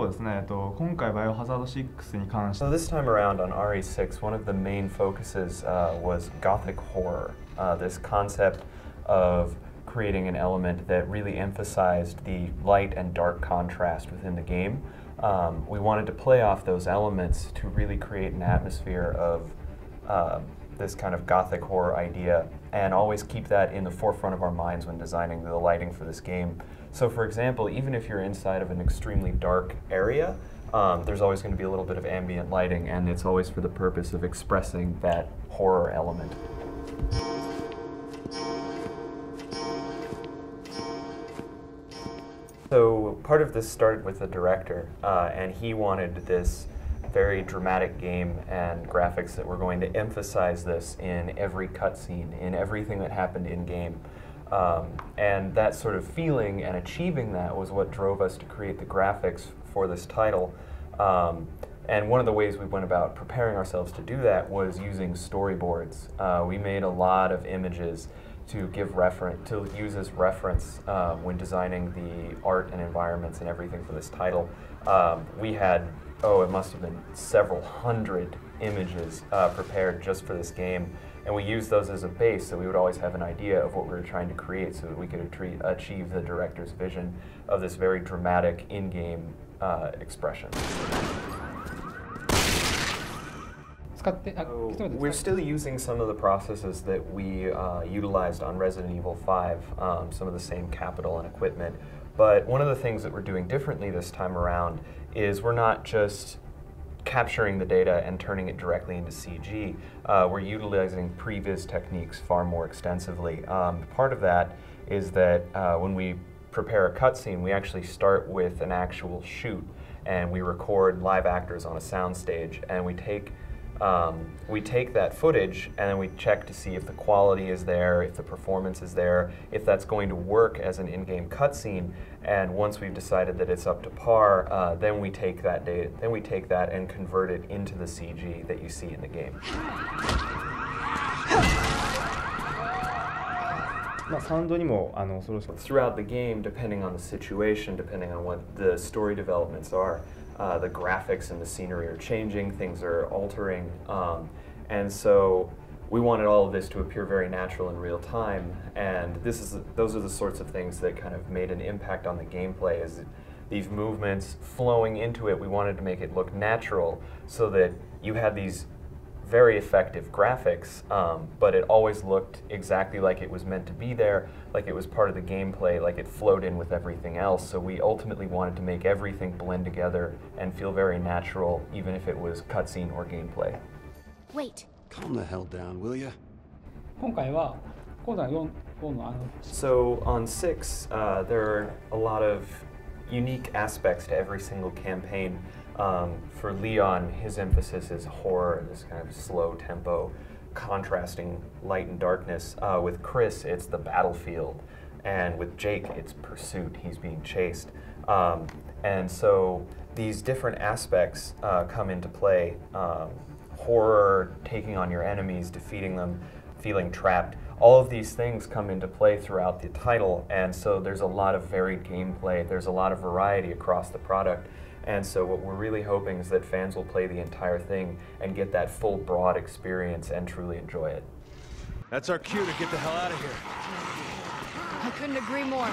ですね、今回バイオハザード6に関して So this time around on RE6, one of the main focuses was gothic horror. This concept of creating an element that really emphasized the light and dark contrast within the game. We wanted to play off those elements to really create an atmosphere of this kind of gothic horror idea and always keep that in the forefront of our minds when designing the lighting for this game. So for example, even if you're inside of an extremely dark area, there's always going to be a little bit of ambient lighting, and it's always for the purpose of expressing that horror element. So part of this started with the director, and he wanted this very dramatic game and graphics that were going to emphasize this in every cutscene, in everything that happened in-game. And that sort of feeling and achieving that was what drove us to create the graphics for this title. And one of the ways we went about preparing ourselves to do that was using storyboards. We made a lot of images to use as reference when designing the art and environments and everything for this title. We had, it must have been several hundred images prepared just for this game, and we used those as a base so we would always have an idea of what we were trying to create so that we could achieve the director's vision of this very dramatic in-game expression. We're still using some of the processes that we utilized on Resident Evil 5, some of the same capital and equipment, but one of the things that we're doing differently this time around is we're not just capturing the data and turning it directly into CG. We're utilizing previs techniques far more extensively. Part of that is that when we prepare a cutscene, we actually start with an actual shoot, and we record live actors on a soundstage, and we take that footage and then we check to see if the quality is there, if the performance is there, if that's going to work as an in-game cutscene. And once we've decided that it's up to par, then we take that data, and convert it into the CG that you see in the game. Throughout the game, depending on the situation, depending on what the story developments are, the graphics and the scenery are changing, things are altering, and so we wanted all of this to appear very natural in real time, and those are the sorts of things that kind of made an impact on the gameplay. Is these movements flowing into it, we wanted to make it look natural so that you had these very effective graphics, but it always looked exactly like it was meant to be there, like it was part of the gameplay, like it flowed in with everything else. So we ultimately wanted to make everything blend together and feel very natural, even if it was cutscene or gameplay. Wait. Calm the hell down, will ya? So on 6, there are a lot of unique aspects to every single campaign. For Leon, his emphasis is horror, this kind of slow tempo, contrasting light and darkness. With Chris, it's the battlefield. And with Jake, it's pursuit, he's being chased. And so these different aspects come into play. Horror, taking on your enemies, defeating them, feeling trapped. All of these things come into play throughout the title, and so there's a lot of varied gameplay, there's a lot of variety across the product. And so what we're really hoping is that fans will play the entire thing and get that full, broad experience and truly enjoy it. That's our cue to get the hell out of here. I couldn't agree more.